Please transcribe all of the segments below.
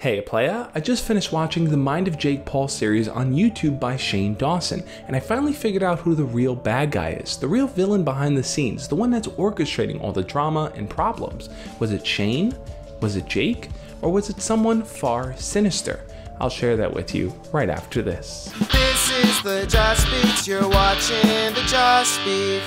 Hey playa, I just finished watching the Mind of Jake Paul series on YouTube by Shane Dawson, and I finally figured out who the real bad guy is, the real villain behind the scenes, the one that's orchestrating all the drama and problems. Was it Shane? Was it Jake? Or was it someone far sinister? I'll share that with you right after this. This is the Josh Beef, you're watching the Josh Beef.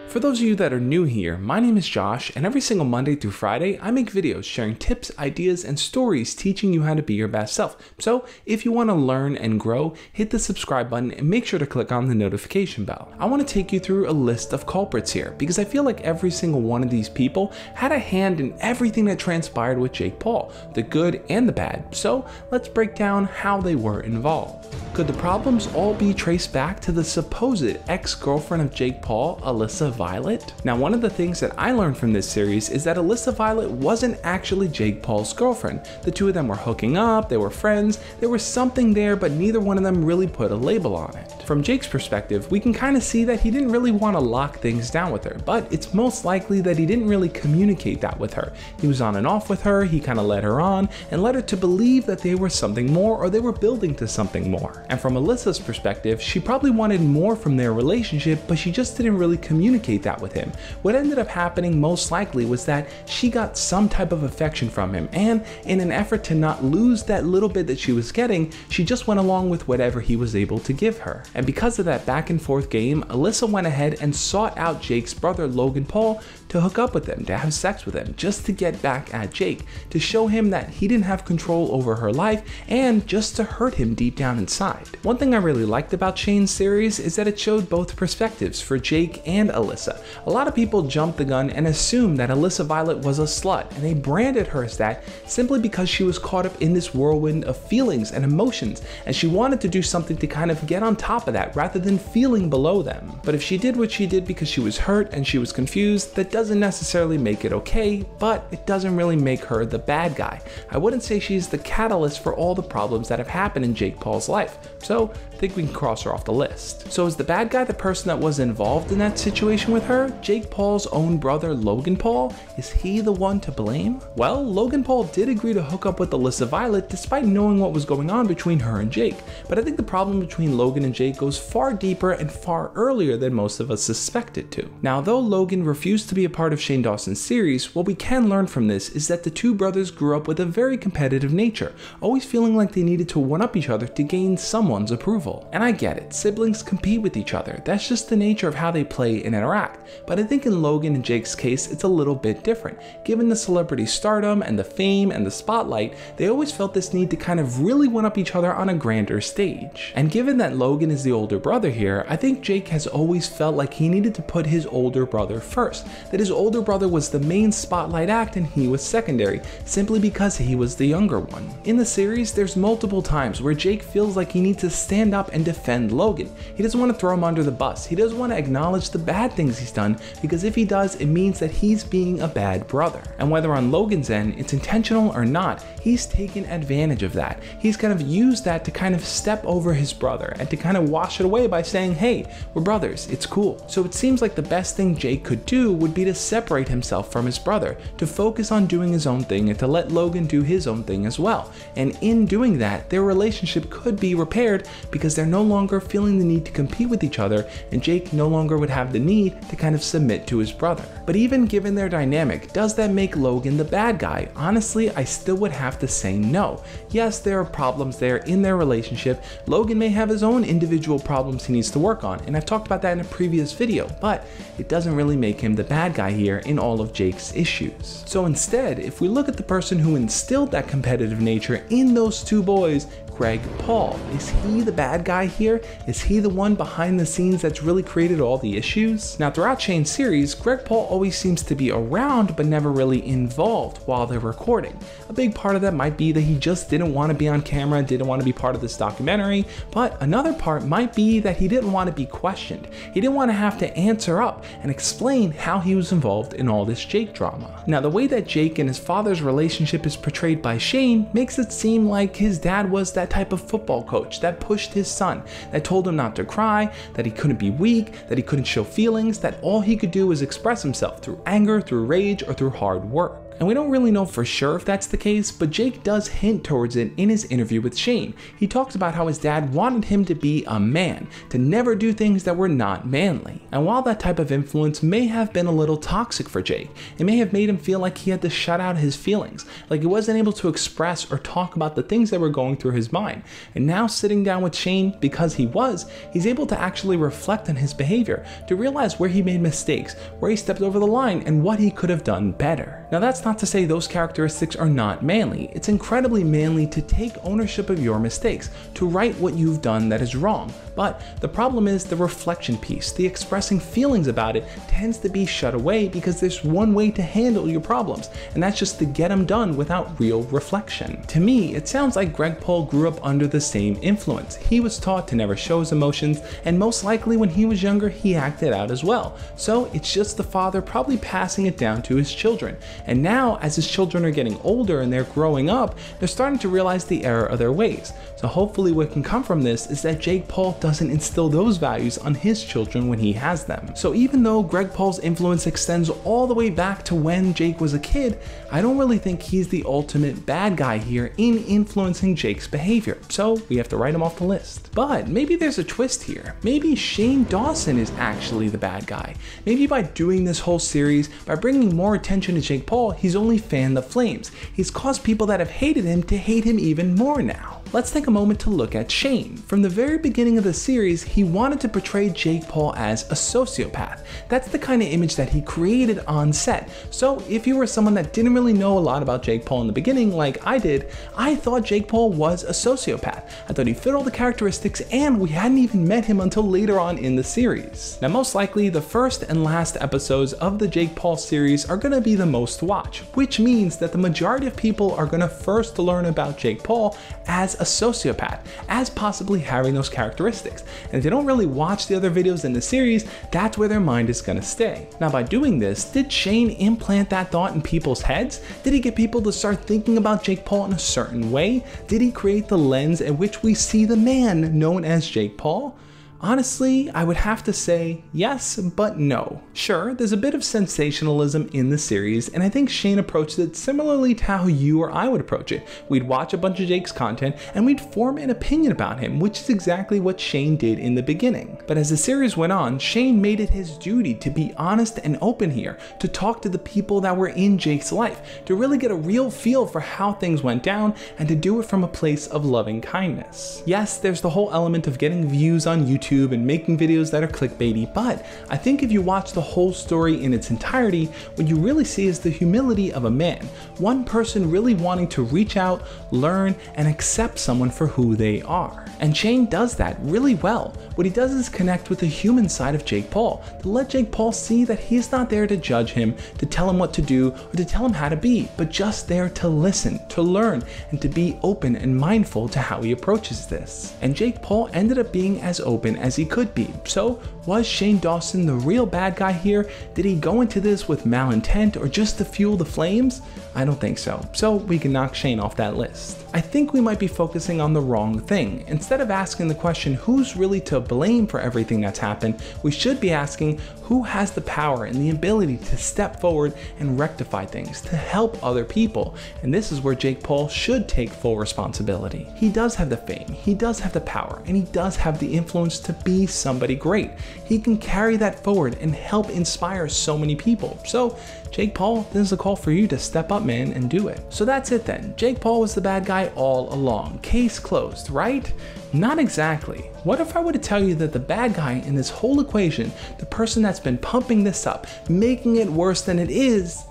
For those of you that are new here, my name is Josh, and every single Monday through Friday, I make videos sharing tips, ideas, and stories teaching you how to be your best self. So if you want to learn and grow, hit the subscribe button and make sure to click on the notification bell. I want to take you through a list of culprits here, because I feel like every single one of these people had a hand in everything that transpired with Jake Paul, the good and the bad. So let's break down how they were involved. Could the problems all be traced back to the supposed ex-girlfriend of Jake Paul, Alissa Violet? Now, one of the things that I learned from this series is that Alissa Violet wasn't actually Jake Paul's girlfriend. The two of them were hooking up, they were friends, there was something there, but neither one of them really put a label on it. From Jake's perspective, we can kind of see that he didn't really want to lock things down with her, but it's most likely that he didn't really communicate that with her. He was on and off with her, he kind of led her on, and led her to believe that they were something more, or they were building to something more. And from Alissa's perspective, she probably wanted more from their relationship, but she just didn't really communicate that with him. What ended up happening most likely was that she got some type of affection from him, and in an effort to not lose that little bit that she was getting, she just went along with whatever he was able to give her. And because of that back and forth game, Alissa went ahead and sought out Jake's brother Logan Paul to hook up with him, to have sex with him, just to get back at Jake, to show him that he didn't have control over her life, and just to hurt him deep down inside. One thing I really liked about Shane's series is that it showed both perspectives for Jake and Alissa. A lot of people jumped the gun and assumed that Alissa Violet was a slut, and they branded her as that simply because she was caught up in this whirlwind of feelings and emotions, and she wanted to do something to kind of get on top of that rather than feeling below them. But if she did what she did because she was hurt and she was confused, that doesn't necessarily make it okay, but it doesn't really make her the bad guy. I wouldn't say she's the catalyst for all the problems that have happened in Jake Paul's life, so I think we can cross her off the list. So is the bad guy the person that was involved in that situation with her? Jake Paul's own brother Logan Paul? Is he the one to blame? Well, Logan Paul did agree to hook up with Alissa Violet despite knowing what was going on between her and Jake, but I think the problem between Logan and Jake goes far deeper and far earlier than most of us suspected to. Now, though Logan refused to be a part of Shane Dawson's series, what we can learn from this is that the two brothers grew up with a very competitive nature, always feeling like they needed to one-up each other to gain someone's approval. And I get it, siblings compete with each other, that's just the nature of how they play and interact, but I think in Logan and Jake's case it's a little bit different. Given the celebrity stardom and the fame and the spotlight, they always felt this need to kind of really one-up each other on a grander stage. And given that Logan is the older brother here, I think Jake has always felt like he needed to put his older brother first, that his older brother was the main spotlight act and he was secondary, simply because he was the younger one. In the series, there's multiple times where Jake feels like he needs to stand up and defend Logan. He doesn't want to throw him under the bus. He doesn't want to acknowledge the bad things he's done, because if he does, it means that he's being a bad brother. And whether on Logan's end it's intentional or not, he's taken advantage of that. He's kind of used that to kind of step over his brother and to kind of wash it away by saying, hey, we're brothers, it's cool. So it seems like the best thing Jake could do would be to separate himself from his brother, to focus on doing his own thing and to let Logan do his own thing as well. And in doing that, their relationship could be repaired because they're no longer feeling the need to compete with each other, and Jake no longer would have the need to kind of submit to his brother. But even given their dynamic, does that make Logan the bad guy? Honestly, I still would have to say no. Yes, there are problems there in their relationship. Logan may have his own individual problems he needs to work on, and I've talked about that in a previous video, but it doesn't really make him the bad guy here in all of Jake's issues. So instead, if we look at the person who instilled that competitive nature in those two boys, Greg Paul. Is he the bad guy here? Is he the one behind the scenes that's really created all the issues? Now, throughout Shane's series, Greg Paul always seems to be around but never really involved while they're recording. A big part of that might be that he just didn't want to be on camera, didn't want to be part of this documentary, but another part might be that he didn't want to be questioned. He didn't want to have to answer up and explain how he was involved in all this Jake drama. Now, the way that Jake and his father's relationship is portrayed by Shane makes it seem like his dad was that type of football coach that pushed his son, that told him not to cry, that he couldn't be weak, that he couldn't show feelings, that all he could do was express himself through anger, through rage, or through hard work. And we don't really know for sure if that's the case, but Jake does hint towards it in his interview with Shane. He talks about how his dad wanted him to be a man, to never do things that were not manly. And while that type of influence may have been a little toxic for Jake, it may have made him feel like he had to shut out his feelings, like he wasn't able to express or talk about the things that were going through his mind. And now sitting down with Shane, because he's able to actually reflect on his behavior, to realize where he made mistakes, where he stepped over the line, and what he could have done better. Now that's not to say those characteristics are not manly. It's incredibly manly to take ownership of your mistakes, to right what you've done that is wrong. But the problem is the reflection piece, the expressing feelings about it, tends to be shut away because there's one way to handle your problems, and that's just to get them done without real reflection. To me, it sounds like Greg Paul grew up under the same influence. He was taught to never show his emotions, and most likely when he was younger, he acted out as well. So it's just the father probably passing it down to his children. And now, as his children are getting older and they're growing up, they're starting to realize the error of their ways. So hopefully what can come from this is that Jake Paul doesn't instill those values on his children when he has them. So even though Greg Paul's influence extends all the way back to when Jake was a kid, I don't really think he's the ultimate bad guy here in influencing Jake's behavior. So we have to write him off the list. But maybe there's a twist here. Maybe Shane Dawson is actually the bad guy. Maybe by doing this whole series, by bringing more attention to Jake Paul, he's only fanned the flames. He's caused people that have hated him to hate him even more now. Let's take a moment to look at Shane. From the very beginning of the series, he wanted to portray Jake Paul as a sociopath. That's the kind of image that he created on set. So if you were someone that didn't really know a lot about Jake Paul in the beginning, like I did, I thought Jake Paul was a sociopath. I thought he fit all the characteristics, and we hadn't even met him until later on in the series. Now, most likely, the first and last episodes of the Jake Paul series are going to be the most watched, which means that the majority of people are going to first learn about Jake Paul as a sociopath, as possibly having those characteristics. And if they don't really watch the other videos in the series, that's where their mind is gonna stay. Now, by doing this, did Shane implant that thought in people's heads? Did he get people to start thinking about Jake Paul in a certain way? Did he create the lens in which we see the man known as Jake Paul? Honestly, I would have to say yes, but no. Sure, there's a bit of sensationalism in the series, and I think Shane approached it similarly to how you or I would approach it. We'd watch a bunch of Jake's content, and we'd form an opinion about him, which is exactly what Shane did in the beginning. But as the series went on, Shane made it his duty to be honest and open here, to talk to the people that were in Jake's life, to really get a real feel for how things went down, and to do it from a place of loving kindness. Yes, there's the whole element of getting views on YouTube and making videos that are clickbaity, but I think if you watch the whole story in its entirety, what you really see is the humility of a man, one person really wanting to reach out, learn, and accept someone for who they are. And Shane does that really well. What he does is connect with the human side of Jake Paul, to let Jake Paul see that he's not there to judge him, to tell him what to do, or to tell him how to be, but just there to listen, to learn, and to be open and mindful to how he approaches this. And Jake Paul ended up being as open as he could be. So was Shane Dawson the real bad guy here? Did he go into this with malintent or just to fuel the flames? I don't think so. So we can knock Shane off that list. I think we might be focusing on the wrong thing. Instead of asking the question, who's really to blame for everything that's happened, we should be asking, who has the power and the ability to step forward and rectify things, to help other people? And this is where Jake Paul should take full responsibility. He does have the fame, he does have the power, and he does have the influence to be somebody great. He can carry that forward and help inspire so many people. So Jake Paul, this is a call for you to step up, man, and do it. So that's it then. Jake Paul was the bad guy all along. Case closed, right? Not exactly. What if I were to tell you that the bad guy in this whole equation, the person that's been pumping this up, making it worse than it is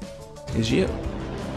you?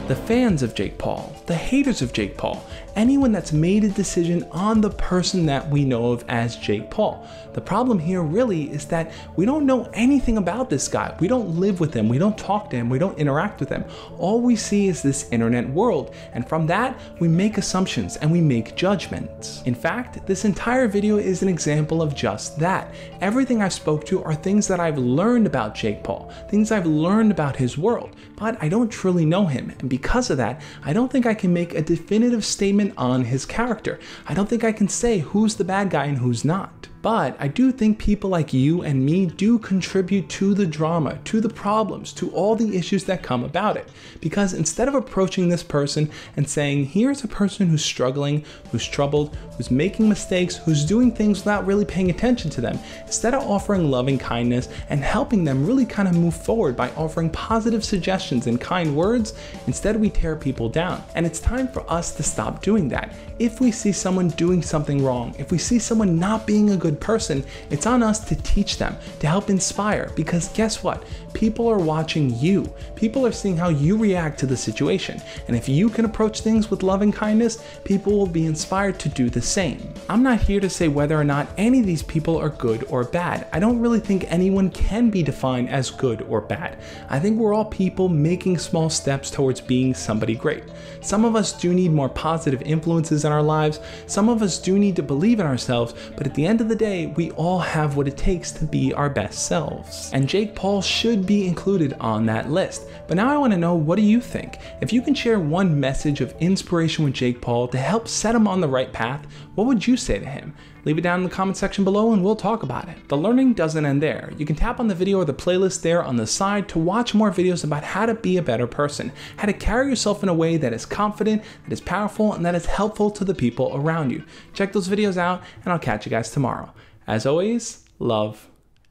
The fans of Jake Paul, the haters of Jake Paul, anyone that's made a decision on the person that we know of as Jake Paul. The problem here really is that we don't know anything about this guy. We don't live with him, we don't talk to him, we don't interact with him. All we see is this internet world, and from that, we make assumptions and we make judgments. In fact, this entire video is an example of just that. Everything I've spoke to are things that I've learned about Jake Paul, things I've learned about his world, but I don't truly know him, and because of that, I don't think I can make a definitive statement on his character. I don't think I can say who's the bad guy and who's not. But I do think people like you and me do contribute to the drama, to the problems, to all the issues that come about it. Because instead of approaching this person and saying, here's a person who's struggling, who's troubled, who's making mistakes, who's doing things without really paying attention to them, instead of offering loving kindness and helping them really kind of move forward by offering positive suggestions and kind words, instead we tear people down. And it's time for us to stop doing that. If we see someone doing something wrong, if we see someone not being a good person, it's on us to teach them, to help inspire, because guess what? People are watching you. People are seeing how you react to the situation. And if you can approach things with love and kindness, people will be inspired to do the same. I'm not here to say whether or not any of these people are good or bad. I don't really think anyone can be defined as good or bad. I think we're all people making small steps towards being somebody great. Some of us do need more positive influences in our lives. Some of us do need to believe in ourselves, but at the end of the day, we all have what it takes to be our best selves. And Jake Paul should be included on that list. But now I want to know, what do you think? If you can share one message of inspiration with Jake Paul to help set him on the right path, what would you say to him? Leave it down in the comment section below and we'll talk about it. The learning doesn't end there. You can tap on the video or the playlist there on the side to watch more videos about how to be a better person, how to carry yourself in a way that is confident, that is powerful, and that is helpful to the people around you. Check those videos out and I'll catch you guys tomorrow. As always, love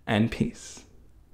and peace.